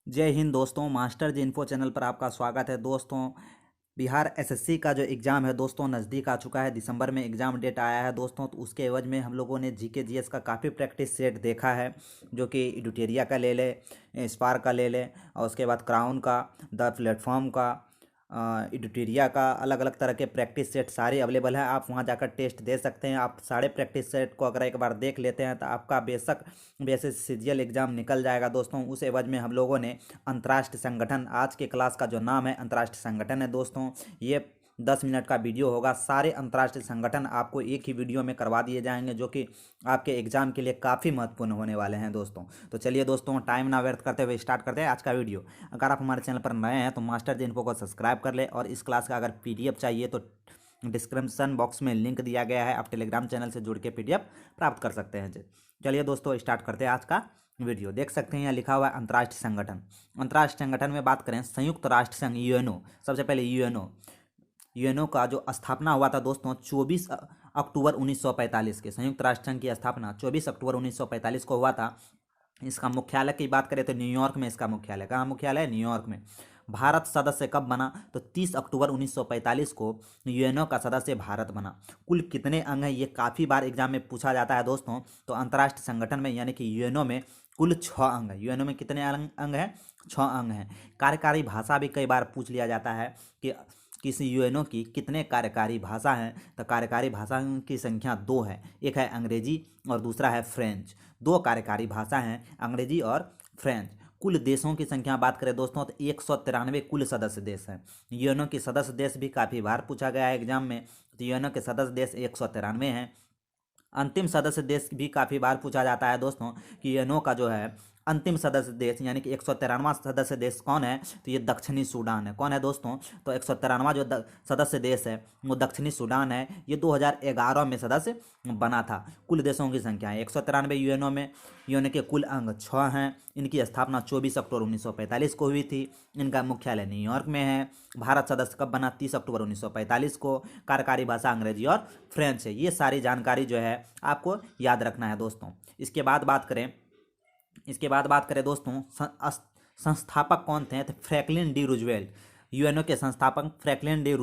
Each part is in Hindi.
जय हिंद दोस्तों। मास्टर जी इन्फो चैनल पर आपका स्वागत है दोस्तों। बिहार एसएससी का जो एग्ज़ाम है दोस्तों नज़दीक आ चुका है। दिसंबर में एग्ज़ाम डेट आया है दोस्तों। तो उसके एवज में हम लोगों ने जीके जीएस का काफ़ी प्रैक्टिस सेट देखा है, जो कि एडुटेरिया का ले ले, स्पार का ले ले, और उसके बाद क्राउन का, द प्लेटफॉर्म का, एडुटेरिया का, अलग अलग तरह के प्रैक्टिस सेट सारे अवेलेबल हैं। आप वहां जाकर टेस्ट दे सकते हैं। आप सारे प्रैक्टिस सेट को अगर एक बार देख लेते हैं तो आपका बेशक वैसे सीजीएल एग्ज़ाम निकल जाएगा दोस्तों। उस एवज में हम लोगों ने अंतर्राष्ट्रीय संगठन, आज के क्लास का जो नाम है अंतर्राष्ट्रीय संगठन है दोस्तों। ये 10 मिनट का वीडियो होगा। सारे अंतर्राष्ट्रीय संगठन आपको एक ही वीडियो में करवा दिए जाएंगे, जो कि आपके एग्जाम के लिए काफ़ी महत्वपूर्ण होने वाले हैं दोस्तों। तो चलिए दोस्तों, टाइम ना व्यर्थ करते हुए स्टार्ट करते हैं आज का वीडियो। अगर आप हमारे चैनल पर नए हैं तो मास्टर जी इन्फो को सब्सक्राइब कर ले, और इस क्लास का अगर पीडीएफ चाहिए तो डिस्क्रिप्शन बॉक्स में लिंक दिया गया है, आप टेलीग्राम चैनल से जुड़ के पीडीएफ प्राप्त कर सकते हैं जी। चलिए दोस्तों, स्टार्ट करते हैं आज का वीडियो। देख सकते हैं यहाँ लिखा हुआ है अंतर्राष्ट्रीय संगठन। अंतर्राष्ट्रीय संगठन में बात करें, संयुक्त राष्ट्र संघ यूएनओ। सबसे पहले यूएनओ का जो स्थापना हुआ था दोस्तों 24 अक्टूबर 1945 के। संयुक्त राष्ट्र संघ की स्थापना 24 अक्टूबर 1945 को हुआ था। इसका मुख्यालय की बात करें तो न्यूयॉर्क में इसका मुख्यालय। कहाँ मुख्यालय है? न्यूयॉर्क में। भारत सदस्य कब बना? तो 30 अक्टूबर 1945 को यूएनओ का सदस्य भारत बना। कुल कितने अंग हैं, ये काफ़ी बार एग्जाम में पूछा जाता है दोस्तों। तो अंतर्राष्ट्रीय संगठन में यानी कि यूएनओ में कुल 6 अंग है। यूएनओ में कितने अंग हैं? 6 अंग हैं। कार्यकारी भाषा भी कई बार पूछ लिया जाता है कि किसी यूएनओ की कितने कार्यकारी भाषा हैं। तो कार्यकारी भाषा की संख्या 2 है। एक है अंग्रेजी और दूसरा है फ्रेंच। 2 कार्यकारी भाषा हैं, अंग्रेजी और फ्रेंच। कुल देशों की संख्या बात करें दोस्तों तो 193 कुल सदस्य देश हैं। यूएनओ के सदस्य देश भी काफ़ी बार पूछा गया है एग्जाम में। तो यूएनओ के सदस्य देश 193 हैं। अंतिम सदस्य देश भी काफ़ी बार पूछा जाता है दोस्तों कि यूएनओ का जो है अंतिम सदस्य देश यानी कि 193वां सदस्य देश कौन है? तो ये दक्षिणी सूडान है। कौन है दोस्तों? तो 193वां जो सदस्य देश है वो दक्षिणी सूडान है। ये 2011 में सदस्य बना था। कुल देशों की संख्या है 193 यूएनओ में। यूएनओ के कुल अंग 6 हैं। इनकी स्थापना 24 अक्टूबर 1945 को हुई थी। इनका मुख्यालय न्यूयॉर्क में है। भारत सदस्य कब बना? 30 अक्टूबर 1945 को। कार्यकारी भाषा अंग्रेजी और फ्रेंच है। ये सारी जानकारी जो है आपको याद रखना है दोस्तों। इसके बाद बात करें दोस्तों, संस्थापक कौन थे? तो फ्रैंकलिन डी रूजवेल्ट। यूएनओ के संस्थापक फ्रैंकलिन डी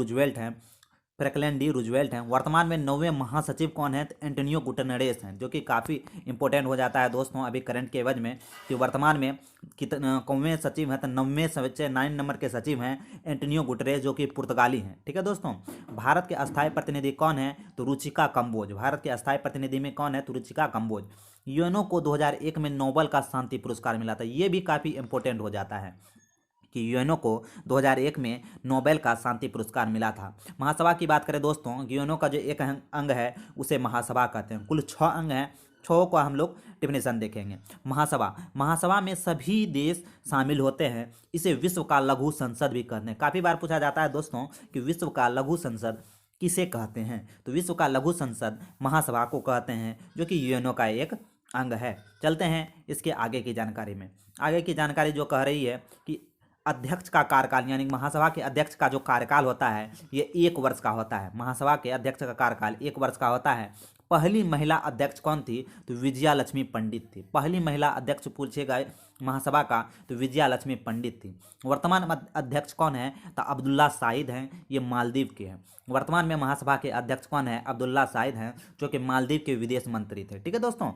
रूजवेल्ट हैं। वर्तमान में 9वें महासचिव कौन है? तो एंटोनियो गुटेरेस हैं, जो कि काफ़ी इंपॉर्टेंट हो जाता है दोस्तों अभी करंट के एवज में कि वर्तमान में कितने कौवें सचिव हैं। तो 9 नंबर के सचिव हैं एंटोनियो गुटेरेस, जो कि पुर्तगाली हैं। ठीक है दोस्तों। भारत के अस्थायी प्रतिनिधि कौन है? तो रुचिका कंबोज। भारत के अस्थायी प्रतिनिधि में कौन है? तो रुचिका कंबोज। यूएनओ को 2001 में नोबेल का शांति पुरस्कार मिला था। ये भी काफ़ी इंपॉर्टेंट हो जाता है कि यूएनओ को 2001 में नोबेल का शांति पुरस्कार मिला था। महासभा की बात करें दोस्तों, यूएनओ का जो एक अंग है उसे महासभा कहते हैं। कुल 6 अंग हैं। 6 को हम लोग डिफिनेशन देखेंगे। महासभा में सभी देश शामिल होते हैं। इसे विश्व का लघु संसद भी कहते हैं। काफ़ी बार पूछा जाता है दोस्तों कि विश्व का लघु संसद किसे कहते हैं? तो विश्व का लघु संसद महासभा को कहते हैं, जो कि यूएनओ का एक अंग है। चलते हैं इसके आगे की जानकारी में। आगे की जानकारी जो कह रही है कि अध्यक्ष का कार्यकाल यानी महासभा के अध्यक्ष का जो कार्यकाल होता है ये 1 वर्ष का होता है। महासभा के अध्यक्ष का कार्यकाल 1 वर्ष का होता है। पहली महिला अध्यक्ष कौन थी? तो विजया लक्ष्मी पंडित थी। पहली महिला अध्यक्ष पूछे गए महासभा का तो विजया लक्ष्मी पंडित थी। वर्तमान अध्यक्ष कौन है? तो अब्दुल्ला शाहिद हैं, ये मालदीव के हैं। वर्तमान में महासभा के अध्यक्ष कौन है? अब्दुल्ला शाहिद हैं, जो कि मालदीव के विदेश मंत्री थे। ठीक है दोस्तों।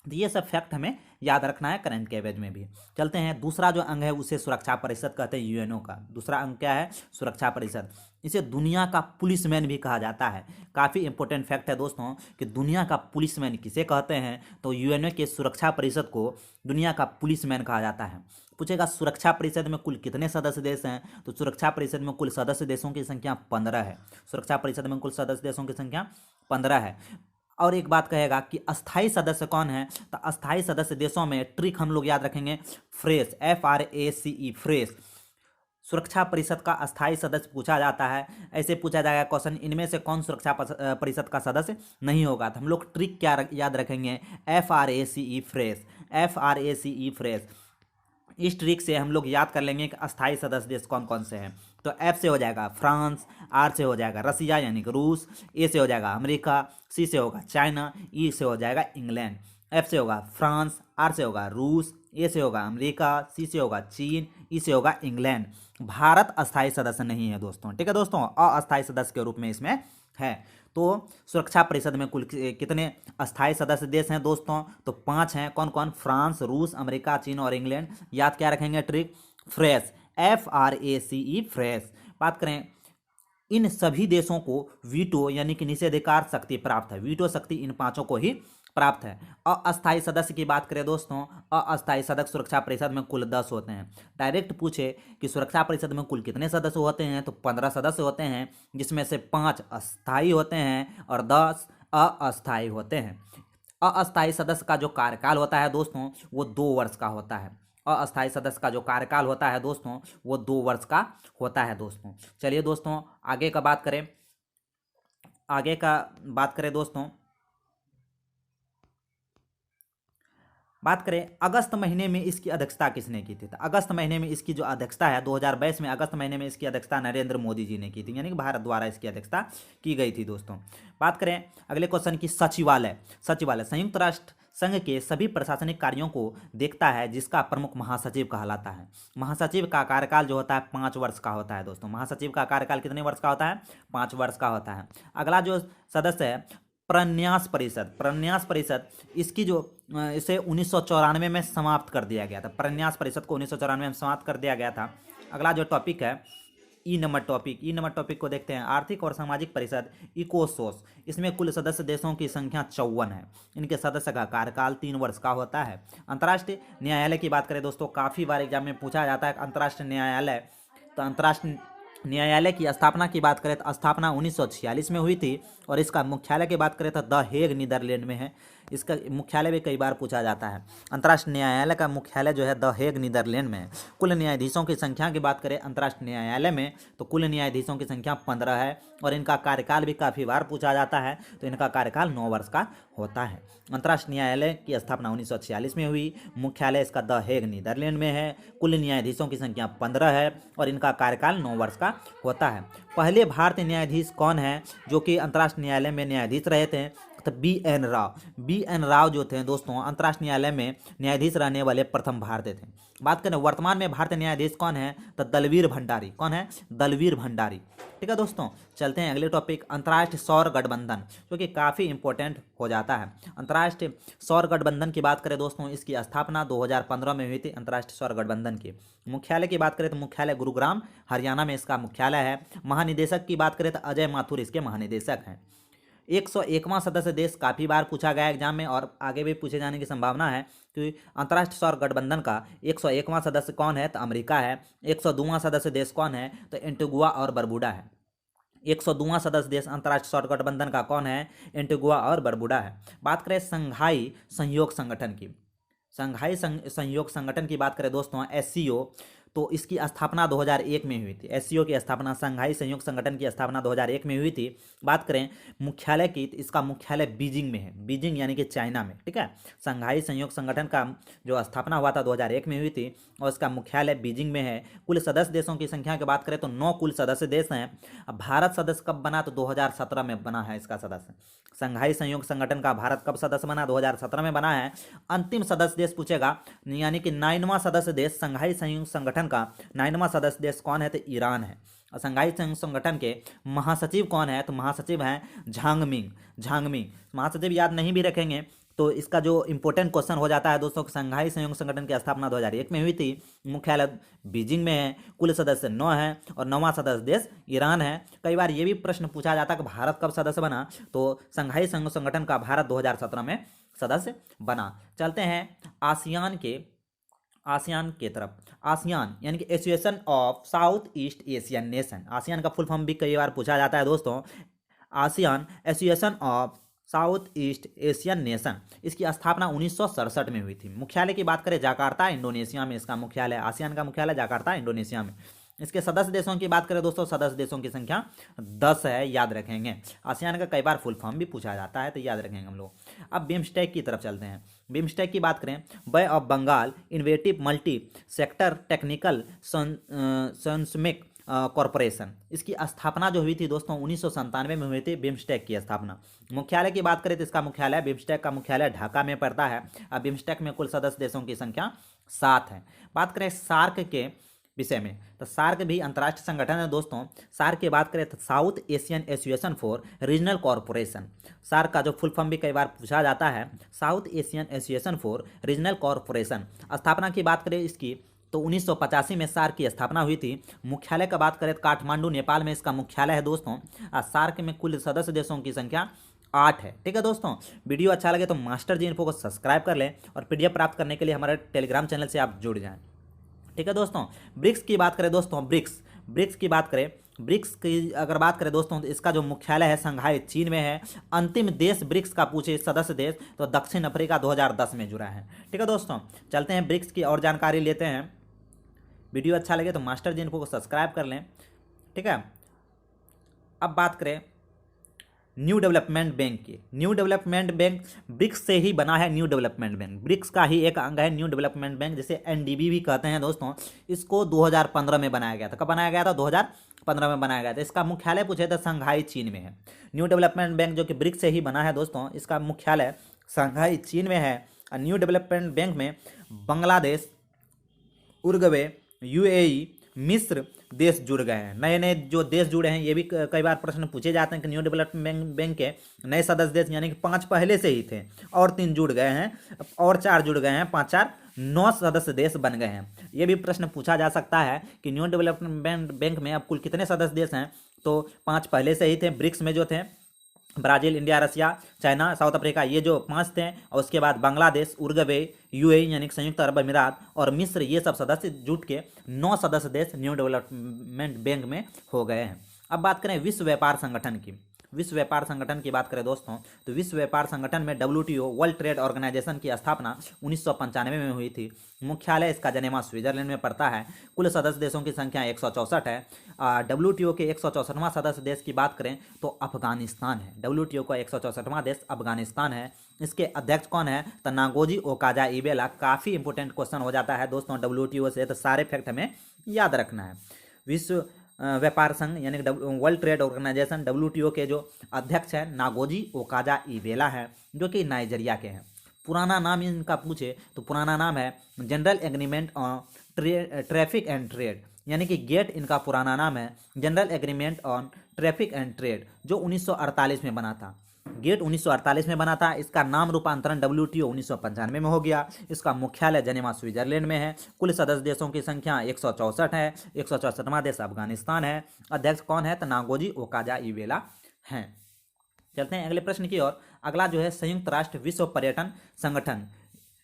तो ये सब फैक्ट हमें याद रखना है करंट के एवज में भी। चलते हैं, दूसरा जो अंग है उसे सुरक्षा परिषद कहते हैं। यूएनओ का दूसरा अंग क्या है? सुरक्षा परिषद। इसे दुनिया का पुलिसमैन भी कहा जाता है। काफ़ी इंपॉर्टेंट फैक्ट है दोस्तों कि दुनिया का पुलिसमैन किसे कहते हैं? तो यूएनओ के सुरक्षा परिषद को दुनिया का पुलिसमैन कहा जाता है। पूछेगा सुरक्षा परिषद में कुल कितने सदस्य देश हैं? तो सुरक्षा परिषद में कुल सदस्य देशों की संख्या 15 है। सुरक्षा परिषद में कुल सदस्य देशों की संख्या 15 है। और एक बात कहेगा कि अस्थाई सदस्य कौन है? तो अस्थाई सदस्य देशों में ट्रिक हम लोग याद रखेंगे, फ्रेश, FRACE, फ्रेश। सुरक्षा परिषद का अस्थाई सदस्य पूछा जाता है। ऐसे पूछा जाएगा क्वेश्चन, इनमें से कौन सुरक्षा परिषद का सदस्य नहीं होगा? तो हम लोग ट्रिक क्या याद रखेंगे? FRACE, fresh. FRACE, fresh. इस ट्रिक से हम लोग याद कर लेंगे कि अस्थाई सदस्य देश कौन कौन से हैं। तो F से हो जाएगा फ्रांस, R से हो जाएगा रसिया यानी कि रूस, A से हो जाएगा अमेरिका, C से होगा चाइना, E से हो जाएगा इंग्लैंड। एफ से होगा फ्रांस, आर से होगा रूस, ए से होगा अमेरिका, सी से होगा चीन, ई से होगा इंग्लैंड। भारत अस्थायी सदस्य नहीं है दोस्तों, ठीक है दोस्तों, अस्थायी सदस्य के रूप में इसमें है। तो सुरक्षा परिषद में कुल कितने अस्थायी सदस्य देश हैं दोस्तों? तो 5 हैं। कौन कौन? फ्रांस, रूस, अमेरिका, चीन और इंग्लैंड। याद क्या रखेंगे ट्रिक? Fresh, FRACE, fresh. बात करें, इन सभी देशों को वीटो यानी कि निषेधाधिकार शक्ति प्राप्त है। वीटो शक्ति इन पांचों को ही प्राप्त है। अस्थायी सदस्य की बात करें दोस्तों, अस्थायी सदस्य सुरक्षा परिषद में कुल 10 होते हैं। डायरेक्ट पूछे कि सुरक्षा परिषद में कुल कितने सदस्य होते हैं, तो 15 सदस्य होते हैं, जिसमें से 5 अस्थायी होते हैं और 10 अस्थायी होते हैं। अस्थायी सदस्य का जो कार्यकाल होता है दोस्तों वो 2 वर्ष का होता है। अस्थायी सदस्य का जो कार्यकाल होता है दोस्तों वो 2 वर्ष का होता है दोस्तों। चलिए दोस्तों आगे का बात करें, आगे का बात करें दोस्तों, बात करें अगस्त महीने में इसकी अध्यक्षता किसने की थी? तो अगस्त महीने में इसकी जो अध्यक्षता है 2022 में अगस्त महीने में इसकी अध्यक्षता नरेंद्र मोदी जी ने की थी, यानी कि भारत द्वारा इसकी अध्यक्षता की गई थी दोस्तों। बात करें अगले क्वेश्चन की, सचिवालय। सचिवालय संयुक्त राष्ट्र संघ के सभी प्रशासनिक कार्यों को देखता है, जिसका प्रमुख महासचिव कहलाता है। महासचिव का कार्यकाल जो होता है 5 वर्ष का होता है दोस्तों। महासचिव का कार्यकाल कितने वर्ष का होता है? 5 वर्ष का होता है। अगला जो सदस्य है प्रन्यास परिषद। प्रन्यास परिषद इसकी जो इसे 1994 में समाप्त कर दिया गया था। प्रन्यास परिषद को 1994 में समाप्त कर दिया गया था। अगला जो टॉपिक है ई नंबर टॉपिक को देखते हैं। आर्थिक और सामाजिक परिषद इकोसोस, इसमें कुल सदस्य देशों की संख्या 54 है। इनके सदस्य का कार्यकाल 3 वर्ष का होता है। अंतर्राष्ट्रीय न्यायालय की बात करें दोस्तों, काफ़ी बार एग्जाम में पूछा जाता है अंतर्राष्ट्रीय न्यायालय। तो अंतर्राष्ट्रीय न्यायालय की स्थापना की बात करें तो स्थापना 1946 में हुई थी और इसका मुख्यालय की बात करें तो द हेग नीदरलैंड में है। इसका मुख्यालय भी कई बार पूछा जाता है। अंतर्राष्ट्रीय न्यायालय का मुख्यालय जो है द हेग नीदरलैंड में है। कुल न्यायाधीशों की संख्या की बात करें अंतर्राष्ट्रीय न्यायालय में तो कुल न्यायाधीशों की संख्या 15 है और इनका कार्यकाल भी काफ़ी बार पूछा जाता है, तो इनका कार्यकाल 9 वर्ष का होता है। अंतर्राष्ट्रीय न्यायालय की स्थापना 1946 में हुई, मुख्यालय इसका द हेग नीदरलैंड में है, कुल न्यायाधीशों की संख्या 15 है और इनका कार्यकाल 9 वर्ष का होता है। पहले भारतीय न्यायाधीश कौन है जो कि अंतर्राष्ट्रीय न्यायालय में न्यायाधीश रहे थे? तो BN राव। BN राव जो थे दोस्तों अंतर्राष्ट्रीय न्यायालय में न्यायाधीश रहने वाले प्रथम भारतीय थे। बात करें वर्तमान में भारतीय न्यायाधीश कौन है? तो दलवीर भंडारी। कौन है? दलवीर भंडारी। ठीक है दोस्तों, चलते हैं अगले टॉपिक, अंतर्राष्ट्रीय सौर गठबंधन, जो कि काफ़ी इंपॉर्टेंट हो जाता है। अंतर्राष्ट्रीय सौर गठबंधन की बात करें दोस्तों, इसकी स्थापना 2015 में हुई थी। अंतर्राष्ट्रीय सौर गठबंधन की मुख्यालय की बात करें तो मुख्यालय गुरुग्राम हरियाणा में इसका मुख्यालय है। महानिदेशक की बात करें तो अजय माथुर इसके महानिदेशक हैं। 101वां सदस्य देश काफ़ी बार पूछा गया एग्जाम में और आगे भी पूछे जाने की संभावना है कि अंतर्राष्ट्रीय सौर गठबंधन का 101वां सदस्य कौन है? तो अमेरिका है। 102वां सदस्य देश कौन है? तो एंटीगुआ और बरबुडा है। 102वां सदस्य देश अंतर्राष्ट्रीय सौर गठबंधन का कौन है? एंटीगुआ और बरबुडा है। बात करें संघाई सहयोग संगठन की, संघाई सहयोग संगठन की बात करें दोस्तों SCO, तो इसकी स्थापना 2001 में हुई थी। SCO की स्थापना, संघाई सहयोग संगठन की स्थापना 2001 में हुई थी। बात करें मुख्यालय की, तो इसका मुख्यालय बीजिंग में है। बीजिंग यानी कि चाइना में। ठीक है, संघाई सहयोग संगठन का जो स्थापना हुआ था 2001 में हुई थी और इसका मुख्यालय बीजिंग में है। कुल सदस्य देशों की संख्या की बात करें तो 9 कुल सदस्य देश हैं। अब भारत सदस्य कब बना? तो 2017 में बना है इसका सदस्य। संघाई सहयोग संगठन का भारत कब सदस्य बना? 2017 में बना है। अंतिम सदस्य देश पूछेगा, यानी कि 9वां सदस्य देश संघाई सहयोग संगठन का 9वां सदस्य देश कौन है? तो ईरान है। और संघाई सहयोग संगठन के महासचिव कौन है? तो महासचिव हैं झांगमिंग। झांगमिंग महासचिव याद नहीं भी रखेंगे तो इसका जो इंपॉर्टेंट क्वेश्चन हो जाता है दोस्तों, संघाई सहयोग संगठन की स्थापना 2001 में हुई थी, मुख्यालय बीजिंग में है, कुल सदस्य 9 हैं और 9वां सदस्य देश ईरान है। कई बार ये भी प्रश्न पूछा जाता है कि भारत कब सदस्य बना, तो संघाई सहयोग संगठन का भारत 2017 में सदस्य बना। चलते हैं आसियान के तरफ। आसियान यानी कि association of south east Asian nation. ASEAN का फुल फॉर्म भी कई बार पूछा जाता है दोस्तों। ASEAN association of south east Asian nation, इसकी स्थापना 1967 में हुई थी। मुख्यालय की बात करें जकार्ता इंडोनेशिया में इसका मुख्यालय। आसियान का मुख्यालय जकार्ता इंडोनेशिया में। इसके सदस्य देशों की बात करें दोस्तों, सदस्य देशों की संख्या 10 है, याद रखेंगे। आसियान का कई बार फुल फॉर्म भी पूछा जाता है, तो याद रखेंगे हम लोग। अब बिम्स्टेक की तरफ चलते हैं। बिम्स्टेक की बात करें, bay of Bengal innovative multi sector technical seismic corporation, इसकी स्थापना जो हुई थी दोस्तों 1997 में हुई थी बिम्स्टेक की स्थापना। मुख्यालय की बात करें तो इसका मुख्यालय बिम्स्टेक का मुख्यालय ढाका में पड़ता है। अब बिम्स्टेक में कुल सदस्य देशों की संख्या 7 है। बात करें सार्क के विषय में तो सार्क भी अंतर्राष्ट्रीय संगठन है दोस्तों। सार्क की बात करें तो South Asian Association for Regional Corporation. SAARC का जो फुल फॉर्म भी कई बार पूछा जाता है, south Asian Association for Regional corporation. स्थापना की बात करें इसकी तो 1985 में सार्क की स्थापना हुई थी। मुख्यालय का बात करें तो काठमांडू नेपाल में इसका मुख्यालय है दोस्तों। सार्क में कुल सदस्य देशों की संख्या 8 है। ठीक है दोस्तों, वीडियो अच्छा लगे तो मास्टर जी इन्फो को सब्सक्राइब कर लें और पीडीएफ प्राप्त करने के लिए हमारे टेलीग्राम चैनल से आप जुड़ जाएं। ठीक है दोस्तों, ब्रिक्स की बात करें दोस्तों, ब्रिक्स की बात करें, ब्रिक्स की अगर बात करें दोस्तों तो इसका जो मुख्यालय है संघाई चीन में है। अंतिम देश ब्रिक्स का पूछे सदस्य देश तो दक्षिण अफ्रीका 2010 में जुड़ा है। ठीक है दोस्तों, चलते हैं ब्रिक्स की और जानकारी लेते हैं। वीडियो अच्छा लगे तो मास्टर जी इन्फो को सब्सक्राइब कर लें। ठीक है, अब बात करें न्यू डेवलपमेंट बैंक की। न्यू डेवलपमेंट बैंक ब्रिक्स से ही बना है। न्यू डेवलपमेंट बैंक ब्रिक्स का ही एक अंग है। न्यू डेवलपमेंट बैंक जिसे एनडीबी भी कहते हैं दोस्तों, इसको 2015 में बनाया गया था। कब बनाया गया था? 2015 में बनाया गया था। इसका मुख्यालय पूछे तो संघाई चीन में है। न्यू डेवलपमेंट बैंक जो कि ब्रिक्स से ही बना है दोस्तों, इसका मुख्यालय संघाई चीन में है। और न्यू डेवलपमेंट बैंक में बांग्लादेश, उरुग्वे, यूएई, मिस्र देश जुड़ गए हैं। नए नए जो देश जुड़े हैं ये भी कई बार प्रश्न पूछे जाते हैं कि न्यू डेवलपमेंट बैंक के नए सदस्य देश यानी कि 5 पहले से ही थे और 3 जुड़ गए हैं और 4 जुड़ गए हैं, 5 4 9 सदस्य देश बन गए हैं। ये भी प्रश्न पूछा जा सकता है कि न्यू डेवलपमेंट बैंक में अब कुल कितने सदस्य देश हैं, तो 5 पहले से ही थे। ब्रिक्स में जो थे ब्राज़ील, इंडिया, रसिया, चाइना, साउथ अफ्रीका, ये जो 5 थे और उसके बाद बांग्लादेश, उरुग्वे, यूएई यानी कि संयुक्त अरब अमीरात और मिस्र, ये सब सदस्य जुट के 9 सदस्य देश न्यू डेवलपमेंट बैंक में हो गए हैं। अब बात करें विश्व व्यापार संगठन की। विश्व व्यापार संगठन की बात करें दोस्तों तो विश्व व्यापार संगठन में डब्ल्यूटीओ वर्ल्ड ट्रेड ऑर्गेनाइजेशन की स्थापना 1995 में हुई थी। मुख्यालय इसका जनेवा स्विट्जरलैंड में पड़ता है। कुल सदस्य देशों की संख्या 164 है। डब्ल्यूटीओ के 164वां सदस्य देश की बात करें तो अफगानिस्तान है। डब्ल्यूटीओ का 164वां देश अफगानिस्तान है। इसके अध्यक्ष कौन है? तो नागोजी ओकाजा-इवेला। काफ़ी इंपोर्टेंट क्वेश्चन हो जाता है दोस्तों डब्ल्यूटीओ से, तो सारे फैक्ट हमें याद रखना है। विश्व व्यापार संघ यानी वर्ल्ड ट्रेड ऑर्गेनाइजेशन डब्ल्यूटीओ के जो अध्यक्ष हैं नागोजी ओकाजा-इवेला है, जो कि नाइजीरिया के हैं। पुराना नाम इनका पूछे तो पुराना नाम है general agreement on traffic and trade, यानी कि गेट इनका पुराना नाम है general agreement on traffic and trade, जो 1948 में बना था। गेट 1948 में बना था। इसका नाम रूपांतरण डब्ल्यूटीओ 1995 में हो गया। इसका मुख्यालय जनेवा स्विट्जरलैंड में है। कुल सदस्य देशों की संख्या 164 है। 164वां देश अफगानिस्तान है। अध्यक्ष कौन है? तो नागोजी ओकाजा-इवेला हैं। चलते हैं अगले प्रश्न की ओर। अगला जो है संयुक्त राष्ट्र विश्व पर्यटन संगठन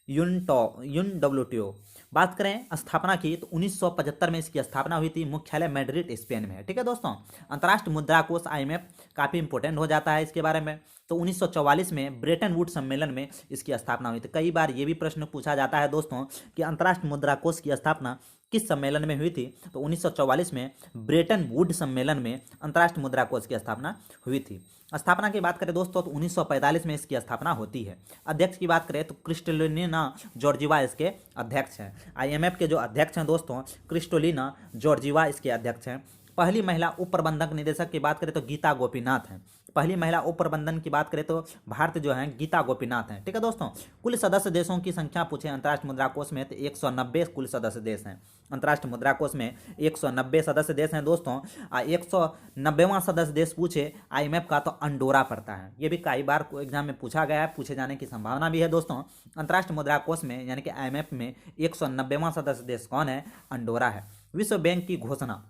यूनडब्ल्यूटीओ। बात करें स्थापना की तो 1975 में इसकी स्थापना हुई थी। मुख्यालय मैड्रिड स्पेन में है। ठीक है दोस्तों, अंतर्राष्ट्रीय मुद्रा कोष IMF काफ़ी इंपॉर्टेंट हो जाता है इसके बारे में। तो 1944 में ब्रेटन वुड सम्मेलन में इसकी स्थापना हुई थी। कई बार ये भी प्रश्न पूछा जाता है दोस्तों कि अंतर्राष्ट्रीय मुद्रा कोष की स्थापना किस सम्मेलन में हुई थी, तो 1944 में ब्रेटन वुड सम्मेलन में अंतर्राष्ट्रीय मुद्रा कोष की स्थापना हुई थी। स्थापना की बात करें दोस्तों तो 1945 में इसकी स्थापना होती है। अध्यक्ष की बात करें तो क्रिस्टलिना जॉर्जिवा इसके अध्यक्ष हैं। IMF के जो अध्यक्ष हैं दोस्तों क्रिस्टलिना जॉर्जिवा इसके अध्यक्ष हैं। पहली महिला उप प्रबंधक निदेशक की बात करें तो गीता गोपीनाथ हैं। पहली महिला उप प्रबंधन की बात करें तो भारत जो है गीता गोपीनाथ हैं। ठीक है दोस्तों, कुल सदस्य देशों की संख्या पूछे अंतर्राष्ट्रीय मुद्रा कोष में तो 190 कुल सदस्य देश हैं। अंतर्राष्ट्रीय मुद्रा कोष में 190 सदस्य देश हैं दोस्तों। 190वां सदस्य देश पूछे IMF का तो अंडोरा पड़ता है। ये भी कई बार एग्जाम में पूछा गया है, पूछे जाने की संभावना भी है दोस्तों। अंतर्राष्ट्रीय मुद्रा कोष में यानी कि IMF में 190वां सदस्य देश कौन है? अंडोरा है। विश्व बैंक की घोषणा।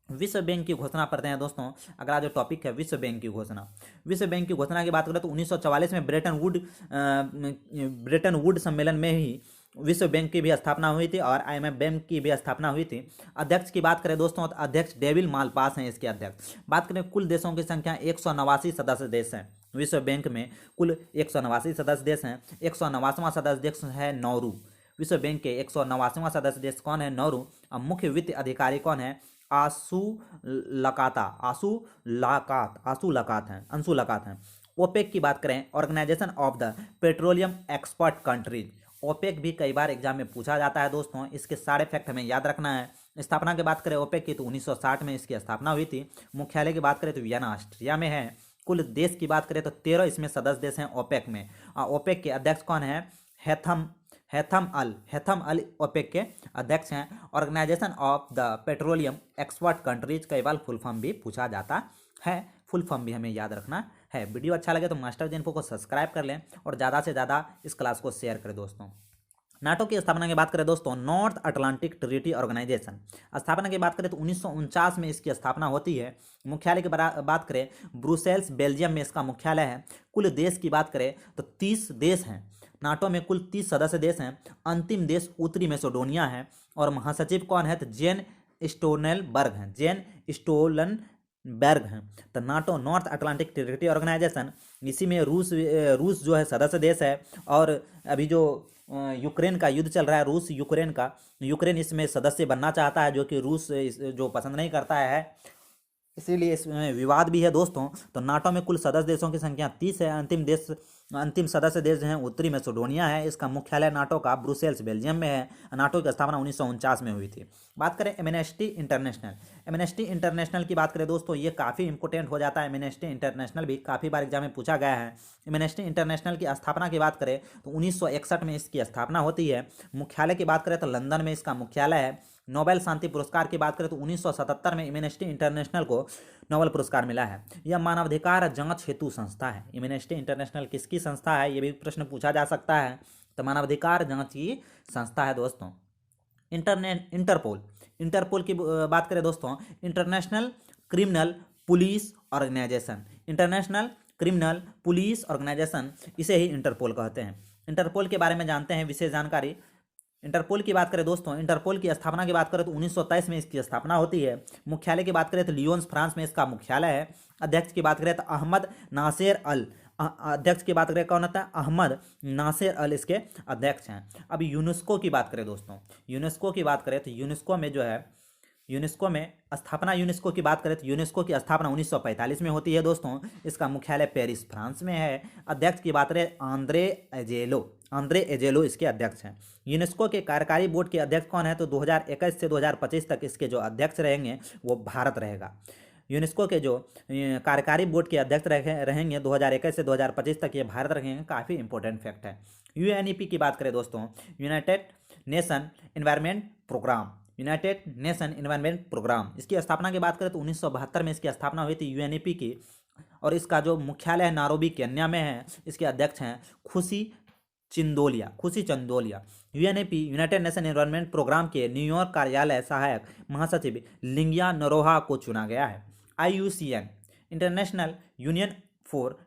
विश्व बैंक की घोषणा पढ़ते हैं दोस्तों। अगला जो टॉपिक है विश्व बैंक की घोषणा। विश्व बैंक की घोषणा की बात करें तो 1944 में ब्रेटन वुड सम्मेलन में ही विश्व बैंक की भी स्थापना हुई थी और IMF बैंक की भी स्थापना हुई थी। अध्यक्ष की बात करें दोस्तों तो अध्यक्ष डेविड मालपास हैं इसके अध्यक्ष। बात करें कुल देशों की संख्या 189 सदस्य देश हैं। विश्व बैंक में कुल 189 सदस्य देश हैं। 189वां सदस्य देश है नौरू। विश्व बैंक के 189वां सदस्य देश कौन है? नौरू। अब मुख्य वित्त अधिकारी कौन है? अंशु लकात हैं। ओपेक की बात करें Organization of the Petroleum Expert Countries. OPEC भी कई बार एग्जाम में पूछा जाता है दोस्तों। इसके सारे फैक्ट हमें याद रखना है। स्थापना की बात करें ओपेक की तो 1960 में इसकी स्थापना हुई थी। मुख्यालय की बात करें तो वियना ऑस्ट्रिया में है। कुल देश की बात करें तो 13 इसमें सदस्य देश हैं ओपेक में। ओपेक के अध्यक्ष कौन है? हैथम अल ओपेक के अध्यक्ष हैं। Organization of the Petroleum Expert Countries कई बार फुल फॉर्म भी पूछा जाता है, फुल फॉर्म भी हमें याद रखना है। वीडियो अच्छा लगे तो मास्टर जिन्फो को सब्सक्राइब कर लें और ज़्यादा से ज़्यादा इस क्लास को शेयर करें दोस्तों। नाटो की स्थापना की बात करें दोस्तों, नॉर्थ अटलांटिक ट्रीटी ऑर्गेनाइजेशन। स्थापना की बात करें तो 1949 में इसकी स्थापना होती है। मुख्यालय की बात करें ब्रुसेल्स बेल्जियम में इसका मुख्यालय है। कुल देश की बात करें तो 30 देश हैं। नाटो में कुल 30 सदस्य देश हैं। अंतिम देश उत्तरी मैसेडोनिया है और महासचिव कौन है? तो जेन स्टोलनबर्ग हैं। तो NATO North Atlantic Treaty Organization, इसी में रूस जो है सदस्य देश है। और अभी जो यूक्रेन का युद्ध चल रहा है, रूस यूक्रेन इसमें सदस्य बनना चाहता है, जो कि रूस जो पसंद नहीं करता है, इसीलिए इसमें विवाद भी है दोस्तों। तो नाटो में कुल सदस्य देशों की संख्या 30 है। अंतिम सदस्य देश जो हैं उत्तरी मैसेडोनिया है। इसका मुख्यालय नाटो का ब्रुसेल्स बेल्जियम में है। नाटो की स्थापना 1949 में हुई थी। बात करें एमनेस्टी इंटरनेशनल की बात करें दोस्तों, ये काफ़ी इंपॉर्टेंट हो जाता है। एमनेस्टी इंटरनेशनल भी काफ़ी बार एग्जाम में पूछा गया है। एमनेस्टी इंटरनेशनल की स्थापना की बात करें तो 1961 में इसकी स्थापना होती है। मुख्यालय की बात करें तो लंदन में इसका मुख्यालय है। नोबेल शांति पुरस्कार की बात करें तो 1977 में एमनेस्टी इंटरनेशनल को नोबेल पुरस्कार मिला है। यह मानवाधिकार जांच हेतु संस्था है। एमनेस्टी इंटरनेशनल किसकी संस्था है, ये भी प्रश्न पूछा जा सकता है। तो मानवाधिकार जांच की संस्था है दोस्तों। इंटरपोल की बात करें दोस्तों, इंटरनेशनल क्रिमिनल पुलिस ऑर्गेनाइजेशन, इसे ही इंटरपोल कहते हैं। इंटरपोल के बारे में जानते हैं विशेष जानकारी। इंटरपोल की बात करें दोस्तों, इंटरपोल की स्थापना की बात करें तो 1923 में इसकी स्थापना होती है। मुख्यालय की बात करें तो लियोन्स फ्रांस में इसका मुख्यालय है। अध्यक्ष की बात करें तो अहमद नासिर कौन होता है? अहमद नासिर अल इसके अध्यक्ष हैं। अब यूनेस्को की बात करें दोस्तों, यूनेस्को की बात करें तो यूनेस्को की बात करें तो यूनेस्को की स्थापना 1945 में होती है दोस्तों। इसका मुख्यालय पेरिस फ्रांस में है। अध्यक्ष की बात करें आंद्रे एजेलो इसके अध्यक्ष हैं। यूनेस्को के कार्यकारी बोर्ड के अध्यक्ष कौन है? तो 2021 से 2025 तक इसके जो अध्यक्ष रहेंगे वो भारत रहेगा। यूनेस्को के जो कार्यकारी बोर्ड के अध्यक्ष रहेंगे 2021 से 2025 तक ये भारत रहेंगे। काफ़ी इंपॉर्टेंट फैक्ट है। यूएनईपी की बात करें दोस्तों, यूनाइटेड नेशन एनवायरनमेंट प्रोग्राम, इसकी स्थापना की बात करें तो 1972 में इसकी स्थापना हुई थी यूएनईपी की। और इसका जो मुख्यालय है नायरोबी केन्या में है। इसके अध्यक्ष हैं Khushi Chandolia. UNEP United Nation Environment Programme के न्यूयॉर्क कार्यालय सहायक महासचिव लिंगिया नरोहा को चुना गया है। IUCN international union for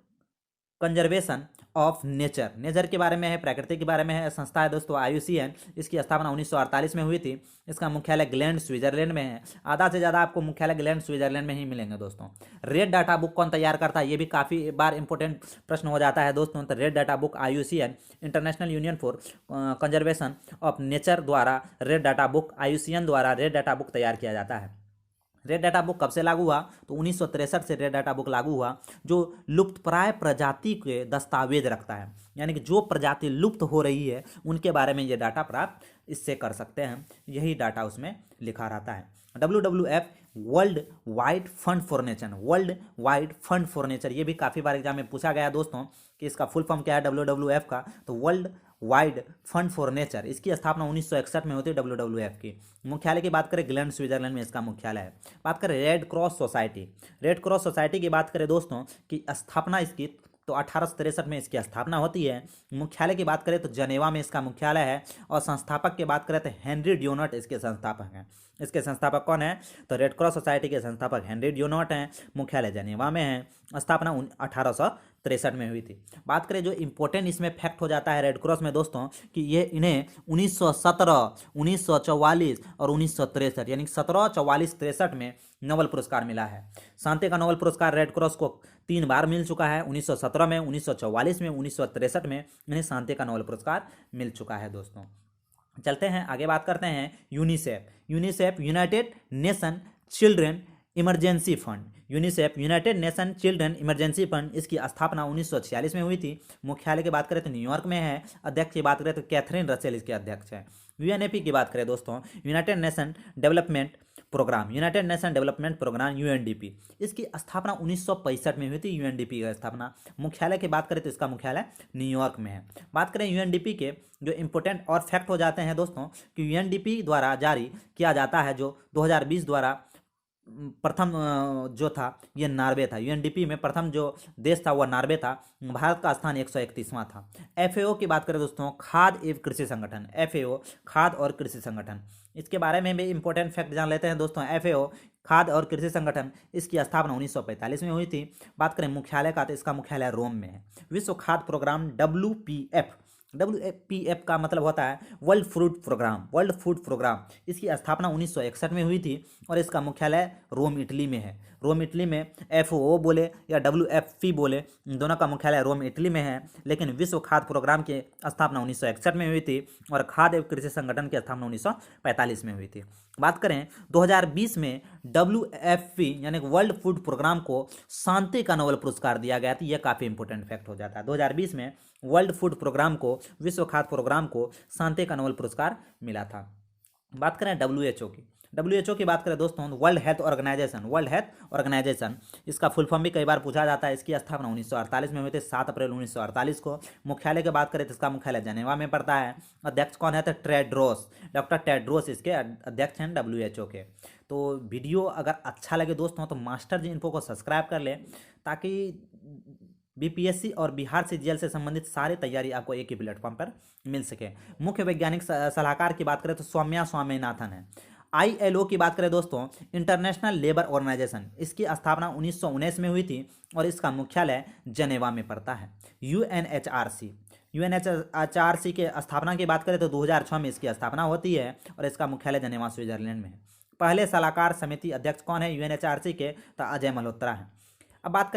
conservation of nature के बारे में है, प्रकृति के बारे में है संस्था है दोस्तों IUCN। इसकी स्थापना 1948 में हुई थी। इसका मुख्यालय ग्लैंड स्विट्जरलैंड में है। आधा से ज़्यादा आपको मुख्यालय ग्लैंड स्विट्जरलैंड में ही मिलेंगे दोस्तों। रेड डाटा बुक कौन तैयार करता है, ये भी काफ़ी बार इंपॉर्टेंट प्रश्न हो जाता है दोस्तों। तो red data book IUCN international union for conservation of nature द्वारा IUCN द्वारा रेड डाटा बुक तैयार किया जाता है। रेड डाटा बुक कब से लागू हुआ? तो 1963 से रेड डाटा बुक लागू हुआ, जो लुप्तप्राय प्रजाति के दस्तावेज रखता है। यानी कि जो प्रजाति लुप्त हो रही है उनके बारे में ये डाटा प्राप्त इससे कर सकते हैं। यही डाटा उसमें लिखा रहता है। WWF world wide fund for nature, ये भी काफ़ी बार एग्जाम में पूछा गया है दोस्तों कि इसका फुल फॉर्म क्या है WWF का। तो world wide fund for nature, इसकी स्थापना 1961 में होती है WWF की। मुख्यालय की बात करें ग्लैंड स्विट्जरलैंड में इसका मुख्यालय है। बात करें रेड क्रॉस सोसाइटी की बात करें दोस्तों कि स्थापना इसकी तो 1863 में इसकी स्थापना होती है। मुख्यालय की बात करें तो जनेवा में इसका मुख्यालय है। और संस्थापक की बात करें तो हेनरी ड्यूनट इसके संस्थापक हैं। इसके संस्थापक कौन है? तो रेड क्रॉस सोसाइटी के संस्थापक हेनरी ड्यूनट हैं। मुख्यालय जनेवा में है। स्थापना 1863 में हुई थी। बात करें जो इंपॉर्टेंट इसमें फैक्ट हो जाता है रेड क्रॉस में दोस्तों कि ये इन्हें 1917, 1944 और 1963 यानी 17, 44, 63 में नोबेल पुरस्कार मिला है। शांति का नोबेल पुरस्कार रेड क्रॉस को 3 बार मिल चुका है। 1917 में, 1944 में, 1963 में इन्हें शांति का नोबेल पुरस्कार मिल चुका है दोस्तों। चलते हैं आगे, बात करते हैं UNICEF United nation children emergency fund, UNICEF United nation children emergency fund, इसकी स्थापना 1946 में हुई थी। मुख्यालय की बात करें तो न्यूयॉर्क में है। अध्यक्ष की बात करें तो कैथरीन रसेल इसके अध्यक्ष है। यूएनएपी की बात करें दोस्तों, United Nation Development Programme, United Nation Development Programme UNDP, इसकी स्थापना 1965 में हुई थी। यूएनडीपी की स्थापना, मुख्यालय की बात करें तो इसका मुख्यालय न्यूयॉर्क में है। बात करें यूएनडीपी के जो इंपॉर्टेंट और फैक्ट हो जाते हैं दोस्तों कि यूएनडीपी द्वारा जारी किया जाता है, जो 2020 द्वारा प्रथम जो था ये नॉर्वे था। यूएनडीपी में प्रथम जो देश था वह नॉर्वे था। भारत का स्थान 131वां था। एफएओ की बात करें दोस्तों, खाद्य एवं कृषि संगठन, एफएओ खाद्य और कृषि संगठन, इसके बारे में भी इंपॉर्टेंट फैक्ट जान लेते हैं दोस्तों। एफएओ खाद्य और कृषि संगठन, इसकी स्थापना 1945 में हुई थी। बात करें मुख्यालय का तो इसका मुख्यालय रोम में है। विश्व खाद्य प्रोग्राम WPF, WPF का मतलब होता है World Food Programme, World Food Programme, इसकी स्थापना 1961 में हुई थी और इसका मुख्यालय रोम इटली में है। रोम इटली में FOO बोले या WFP बोले, दोनों का मुख्यालय रोम इटली में है। लेकिन विश्व खाद्य प्रोग्राम की स्थापना 1961 में हुई थी और खाद्य एवं कृषि संगठन की स्थापना 1945 में हुई थी। बात करें 2020 में WFP यानी वर्ल्ड फूड प्रोग्राम को शांति का नोबेल पुरस्कार दिया गया था। यह काफ़ी इंपॉर्टेंट फैक्ट हो जाता है। 2020 में वर्ल्ड फूड प्रोग्राम को, विश्व खाद्य प्रोग्राम को शांति का नोबेल पुरस्कार मिला था। बात करें WHO की, WHO की बात करें दोस्तों, World Health Organization, World Health Organization, इसका फुल फॉर्म भी कई बार पूछा जाता है। इसकी स्थापना 1948 में हुई थी, 7 अप्रैल 1948 को। मुख्यालय की बात करें तो इसका मुख्यालय जेनेवा में पड़ता है। अध्यक्ष कौन है तो टेड्रोस, डॉक्टर टेड्रोस इसके अध्यक्ष हैं WHO के। तो वीडियो अगर अच्छा लगे दोस्तों तो मास्टर जी इनको को सब्सक्राइब कर लें, ताकि BPSC और बिहार CGL से संबंधित सारी तैयारी आपको एक ही प्लेटफॉर्म पर मिल सके। मुख्य वैज्ञानिक सलाहकार की बात करें तो सौम्या स्वामीनाथन है। ILO की बात करें दोस्तों, इंटरनेशनल लेबर ऑर्गेनाइजेशन, इसकी स्थापना 1919 में हुई थी और इसका मुख्यालय जेनेवा में पड़ता है। UNHRC के स्थापना की बात करें तो 2006 में इसकी स्थापना होती है और इसका मुख्यालय जेनेवा स्विट्जरलैंड में है। पहले सलाहकार समिति अध्यक्ष कौन है UNHRC के तो अजय मल्होत्रा है। अब बात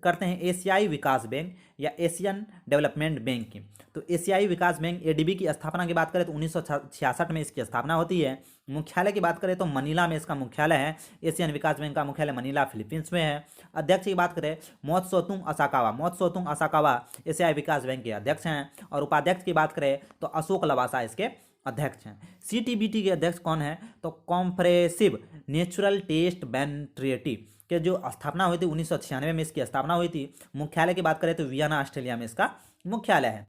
करते हैं एशियाई विकास बैंक या एशियन डेवलपमेंट बैंक की। तो एशियाई विकास बैंक ADB की स्थापना की बात करें तो 1966 में इसकी स्थापना होती है। मुख्यालय की बात करें तो मनीला में इसका मुख्यालय है। एशियन विकास बैंक का मुख्यालय मनीला फिलीपींस में है। अध्यक्ष की बात करें मोत्सोतुंग असाकावा, मोत्सोतुंग असाकावा एशियाई विकास बैंक के अध्यक्ष हैं। और उपाध्यक्ष की बात करें तो अशोक लवासा इसके अध्यक्ष हैं। CTBT के अध्यक्ष कौन है तो कॉम्प्रेसिव नेचुरल टेस्ट बैंट्रिएटी के जो स्थापना हुई थी 1996 में इसकी स्थापना हुई थी। मुख्यालय की बात करें तो वियना ऑस्ट्रेलिया में इसका मुख्यालय है।